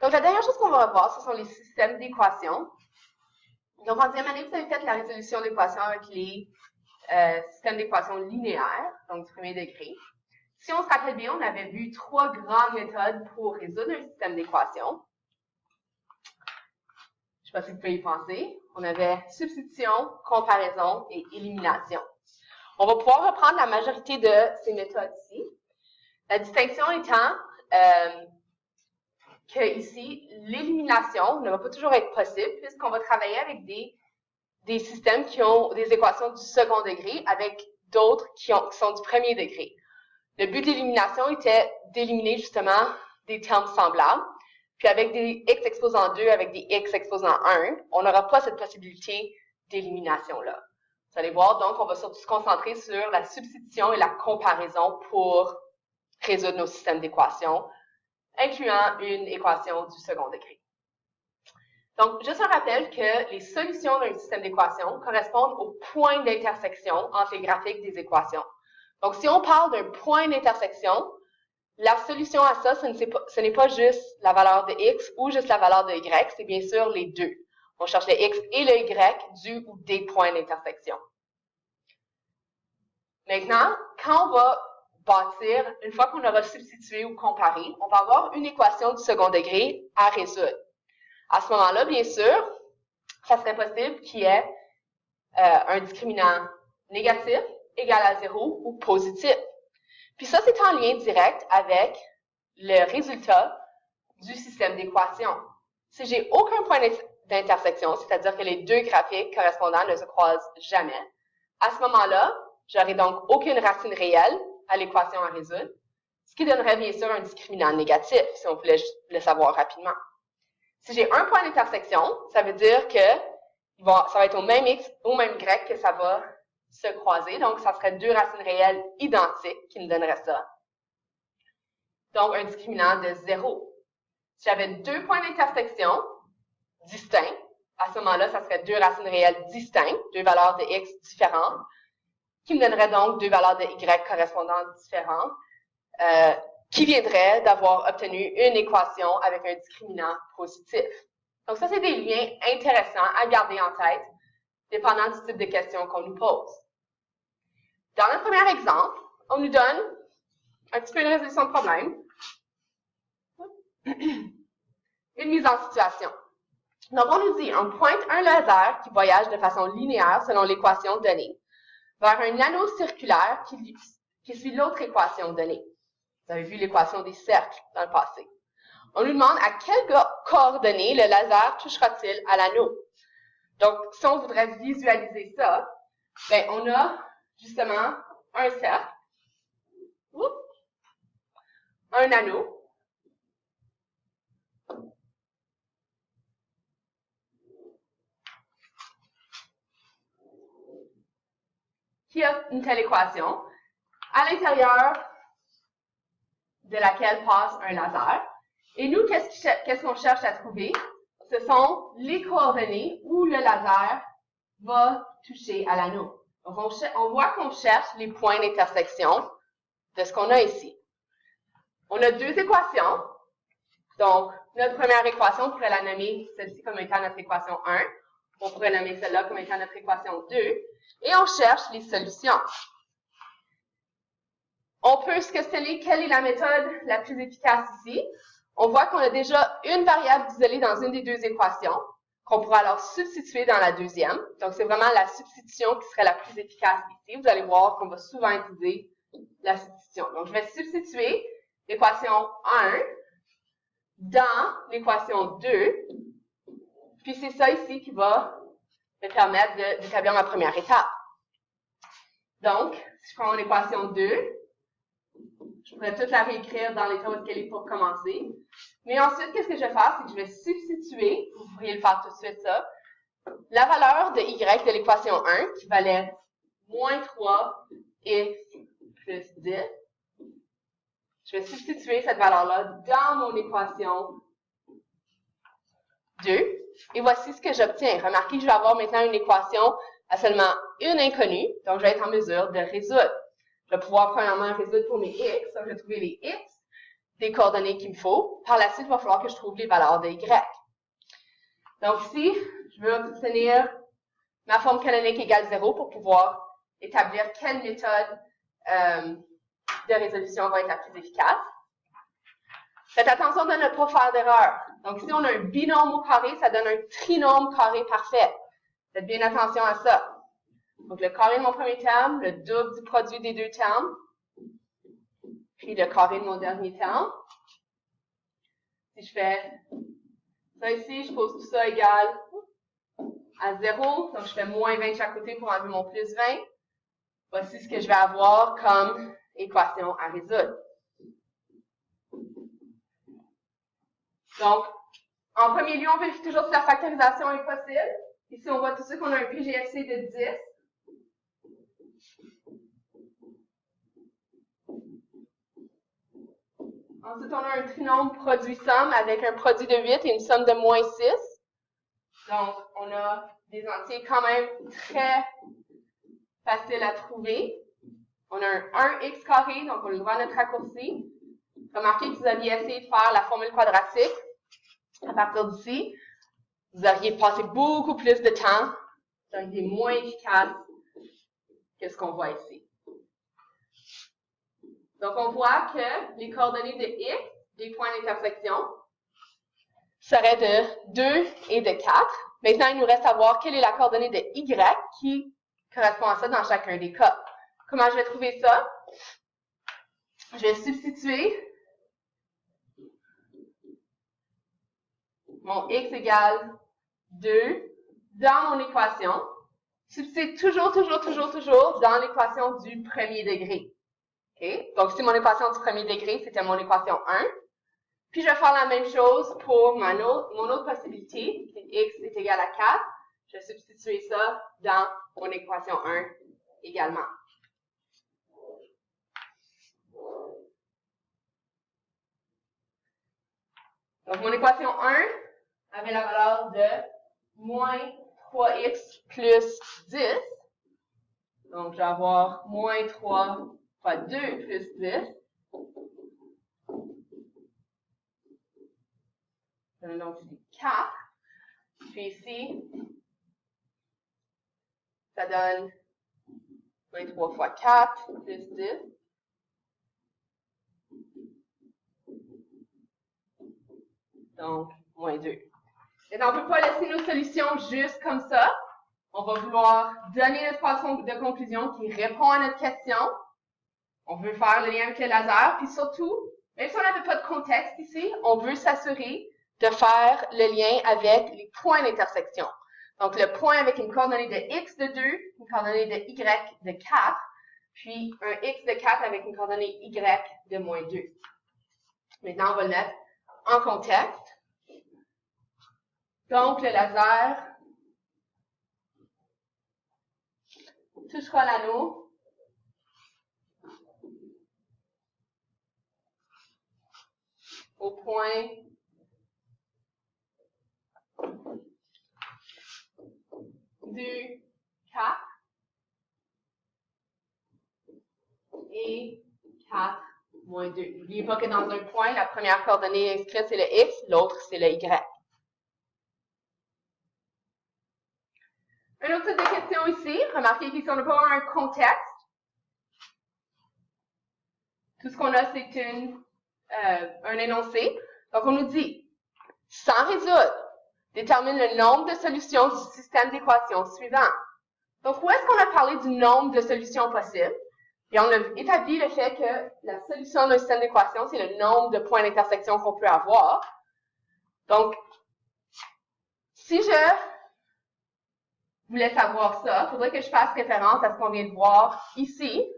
Donc, la dernière chose qu'on va revoir, ce sont les systèmes d'équations. Donc, en deuxième année, vous avez fait la résolution d'équations avec les systèmes d'équations linéaires, donc du premier degré. Si on se rappelle bien, on avait vu 3 grandes méthodes pour résoudre un système d'équations. Je ne sais pas si vous pouvez y penser. On avait substitution, comparaison et élimination. On va pouvoir reprendre la majorité de ces méthodes-ci. La distinction étant que ici, l'élimination ne va pas toujours être possible puisqu'on va travailler avec des systèmes qui ont des équations du second degré avec d'autres qui sont du premier degré. Le but de l'élimination était d'éliminer justement des termes semblables. Puis avec des x exposant 2, avec des x exposant 1, on n'aura pas cette possibilité d'élimination-là. Vous allez voir, donc, on va surtout se concentrer sur la substitution et la comparaison pour résoudre nos systèmes d'équations, incluant une équation du second degré. Donc, juste un rappel que les solutions d'un système d'équations correspondent au point d'intersection entre les graphiques des équations. Donc, si on parle d'un point d'intersection, la solution à ça, ce n'est pas juste la valeur de x ou juste la valeur de y, c'est bien sûr les deux. On cherche le x et le y du ou des points d'intersection. Maintenant, quand on va bâtir, une fois qu'on aura substitué ou comparé, on va avoir une équation du second degré à résoudre. À ce moment-là, bien sûr, ça serait possible qu'il y ait un discriminant négatif égal à 0 ou positif. Puis ça, c'est en lien direct avec le résultat du système d'équations. Si j'ai aucun point d'intersection, c'est-à-dire que les deux graphiques correspondants ne se croisent jamais, à ce moment-là, j'aurai donc aucune racine réelle à l'équation à résoudre, ce qui donnerait bien sûr un discriminant négatif, si on voulait le savoir rapidement. Si j'ai un point d'intersection, ça veut dire que ça va être au même x, au même y que ça va se croiser. Donc, ça serait deux racines réelles identiques qui nous donneraient ça. Donc, un discriminant de 0. Si j'avais deux points d'intersection distincts, à ce moment-là, ça serait deux racines réelles distinctes, deux valeurs de x différentes, qui me donneraient donc deux valeurs de y correspondantes différentes, qui viendraient d'avoir obtenu une équation avec un discriminant positif. Donc, ça, c'est des liens intéressants à garder en tête, dépendant du type de question qu'on nous pose. Dans notre premier exemple, on nous donne un petit peu une résolution de problème, une mise en situation. Donc, on nous dit, on pointe un laser qui voyage de façon linéaire selon l'équation donnée vers un anneau circulaire qui suit l'autre équation donnée. Vous avez vu l'équation des cercles dans le passé. On nous demande à quelles coordonnées le laser touchera-t-il à l'anneau. Donc, si on voudrait visualiser ça, ben, on a justement un cercle, un anneau, qui a une telle équation, à l'intérieur de laquelle passe un laser. Et nous, qu'est-ce qu'on cherche à trouver? Ce sont les coordonnées où le laser va toucher à l'anneau. Donc, on voit qu'on cherche les points d'intersection de ce qu'on a ici. On a deux équations. Donc, notre première équation, on pourrait la nommer celle-ci comme étant notre équation 1. On pourrait nommer celle-là comme étant notre équation 2. Et on cherche les solutions. On peut se questionner quelle est la méthode la plus efficace ici. On voit qu'on a déjà une variable isolée dans une des deux équations, qu'on pourra alors substituer dans la deuxième. Donc, c'est vraiment la substitution qui serait la plus efficace ici. Vous allez voir qu'on va souvent utiliser la substitution. Donc, je vais substituer l'équation 1 dans l'équation 2. Puis, c'est ça ici qui va me permettre d'établir ma première étape. Donc, si je prends mon équation 2, je pourrais toute la réécrire dans l'état où elle est pour commencer. Mais ensuite, qu'est-ce que je vais faire? C'est que je vais substituer, vous pourriez le faire tout de suite ça, la valeur de y de l'équation 1, qui valait moins 3x plus 10. Je vais substituer cette valeur-là dans mon équation 2. Et voici ce que j'obtiens. Remarquez que je vais avoir maintenant une équation à seulement une inconnue, donc je vais être en mesure de résoudre. Je vais pouvoir premièrement résoudre pour mes x, donc je vais trouver les x, des coordonnées qu'il me faut. Par la suite, il va falloir que je trouve les valeurs de y. Donc ici, je veux obtenir ma forme canonique égale 0 pour pouvoir établir quelle méthode de résolution va être la plus efficace. Faites attention de ne pas faire d'erreur. Donc ici, on a un binôme au carré, ça donne un trinôme carré parfait. Faites bien attention à ça. Donc le carré de mon premier terme, le double du produit des deux termes, puis le carré de mon dernier terme. Si je fais ça ici, je pose tout ça égal à 0. Donc je fais moins 20 de chaque côté pour enlever mon plus 20. Voici ce que je vais avoir comme équation à résoudre. Donc, en premier lieu, on vérifie toujours si la factorisation est possible. Ici, on voit tout de suite qu'on a un PGFC de 10. Ensuite, on a un trinôme produit-somme avec un produit de 8 et une somme de moins 6. Donc, on a des entiers quand même très faciles à trouver. On a un 1x carré, donc on le voit à notre raccourci. Remarquez que vous aviez essayé de faire la formule quadratique. À partir d'ici, vous auriez passé beaucoup plus de temps. Vous auriez été moins efficace que ce qu'on voit ici. Donc, on voit que les coordonnées de x, des points d'intersection, seraient de 2 et de 4. Maintenant, il nous reste à voir quelle est la coordonnée de y qui correspond à ça dans chacun des cas. Comment je vais trouver ça? Je vais substituer mon x égale 2 dans mon équation. Substituer toujours dans l'équation du premier degré. Okay? Donc, si mon équation du premier degré, c'était mon équation 1. Puis, je vais faire la même chose pour mon autre possibilité, x est égal à 4. Je vais substituer ça dans mon équation 1 également. Donc, mon équation 1 avait la valeur de moins 3x plus 10. Donc, je vais avoir moins 3 fois 2 plus 10. Donc, c'est 4. Puis ici, ça donne moins 3 fois 4 plus 10. Donc, moins 2. Maintenant, on ne peut pas laisser nos solutions juste comme ça. On va vouloir donner notre équation de conclusion qui répond à notre question. On veut faire le lien avec le laser. Puis surtout, même si on n'avait pas de contexte ici, on veut s'assurer de faire le lien avec les points d'intersection. Donc, le point avec une coordonnée de x de 2, une coordonnée de y de 4, puis un x de 4 avec une coordonnée y de moins 2. Maintenant, on va le mettre en contexte. Donc, le laser touchera l'anneau au point du 4 et 4 moins 2. N'oubliez pas que dans un point, la première coordonnée inscrite, c'est le x, l'autre, c'est le y. Un autre type de question ici. Remarquez qu'ici, on n'a pas un contexte. Tout ce qu'on a, c'est un énoncé. Donc, on nous dit, sans résoudre, détermine le nombre de solutions du système d'équations suivant. Donc, où est-ce qu'on a parlé du nombre de solutions possibles? Et on a établi le fait que la solution d'un système d'équations, c'est le nombre de points d'intersection qu'on peut avoir. Donc, si je voulais savoir ça, il faudrait que je fasse référence à ce qu'on vient de voir ici.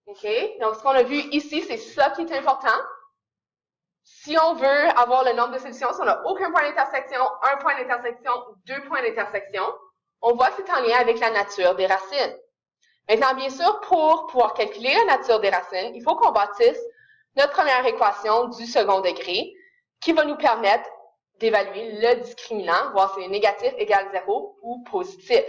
OK? Donc, ce qu'on a vu ici, c'est ça qui est important. Si on veut avoir le nombre de solutions, si on n'a aucun point d'intersection, un point d'intersection, deux points d'intersection, on voit que c'est en lien avec la nature des racines. Maintenant, bien sûr, pour pouvoir calculer la nature des racines, il faut qu'on bâtisse notre première équation du second degré qui va nous permettre d'évaluer le discriminant, voir si c'est négatif égale 0 ou positif.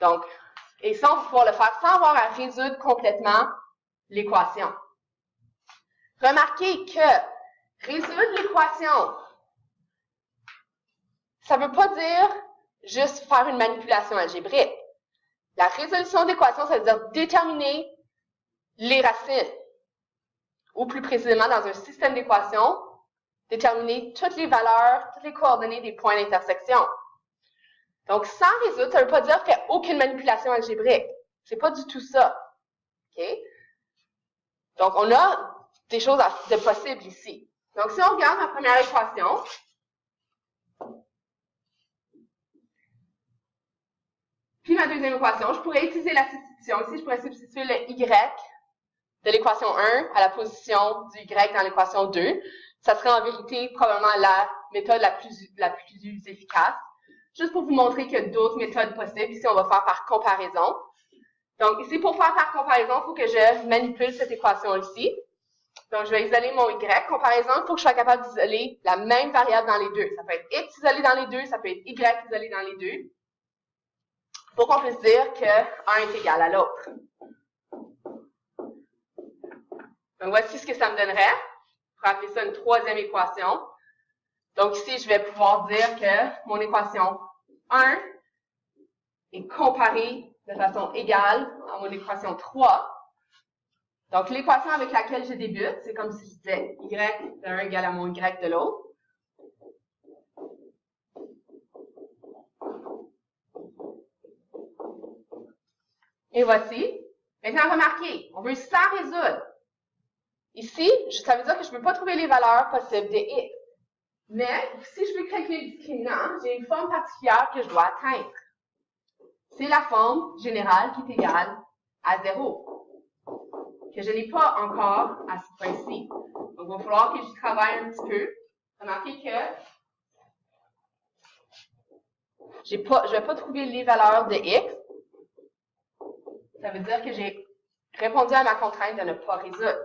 Donc, et ça, on va pouvoir le faire sans avoir à résoudre complètement l'équation. Remarquez que résoudre l'équation, ça ne veut pas dire juste faire une manipulation algébrique. La résolution d'équation, ça veut dire déterminer les racines. Ou plus précisément, dans un système d'équations, déterminer toutes les valeurs, toutes les coordonnées des points d'intersection. Donc, sans résoudre, ça ne veut pas dire faire aucune manipulation algébrique. C'est pas du tout ça. OK? Donc, on a des choses de possibles ici. Donc, si on regarde ma première équation, puis ma deuxième équation, je pourrais utiliser la substitution. Ici, je pourrais substituer le y de l'équation 1 à la position du y dans l'équation 2. Ça serait en vérité probablement la méthode la plus efficace. Juste pour vous montrer qu'il y a d'autres méthodes possibles. Ici, on va faire par comparaison. Donc, ici, pour faire par comparaison, il faut que je manipule cette équation ici. Donc, je vais isoler mon y. Comparaison, il faut que je sois capable d'isoler la même variable dans les deux. Ça peut être x isolé dans les deux, ça peut être y isolé dans les deux. Pour qu'on puisse dire que 1 est égal à l'autre. Donc, voici ce que ça me donnerait. On pourrait appeler ça une troisième équation. Donc, ici, je vais pouvoir dire que mon équation 1 est comparée de façon égale à mon équation 3. Donc, l'équation avec laquelle je débute, c'est comme si je disais y de 1 égale à mon y de l'autre. Et voici. Maintenant, remarquez, on veut ça résoudre. Ici, ça veut dire que je ne peux pas trouver les valeurs possibles de x. Mais, si je veux calculer le discriminant, j'ai une forme particulière que je dois atteindre. C'est la forme générale qui est égale à 0, que je n'ai pas encore à ce point-ci. Donc, il va falloir que j'y travaille un petit peu. Remarquez que je ne vais pas trouver les valeurs de x. Ça veut dire que j'ai répondu à ma contrainte de ne pas résoudre.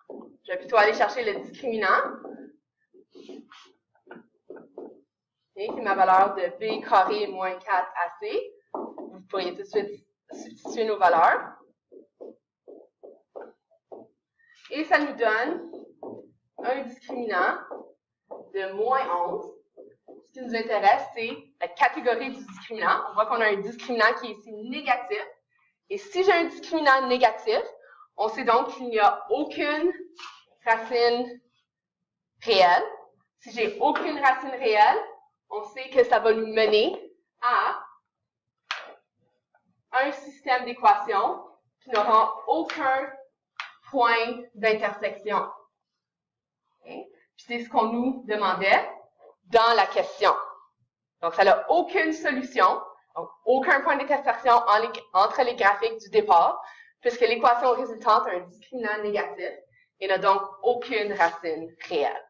Je vais plutôt aller chercher le discriminant. Et qui est ma valeur de b carré moins 4ac. Vous pourriez tout de suite substituer nos valeurs. Et ça nous donne un discriminant de moins 11. Ce qui nous intéresse, c'est la catégorie du discriminant. On voit qu'on a un discriminant qui est ici négatif. Et si j'ai un discriminant négatif, on sait donc qu'il n'y a aucune racine réelle. Si j'ai aucune racine réelle, on sait que ça va nous mener à un système d'équations qui n'aura aucun point d'intersection. Okay? Puis c'est ce qu'on nous demandait dans la question. Donc, ça n'a aucune solution, donc aucun point d'intersection entre les graphiques du départ, puisque l'équation résultante a un discriminant négatif et n'a donc aucune racine réelle.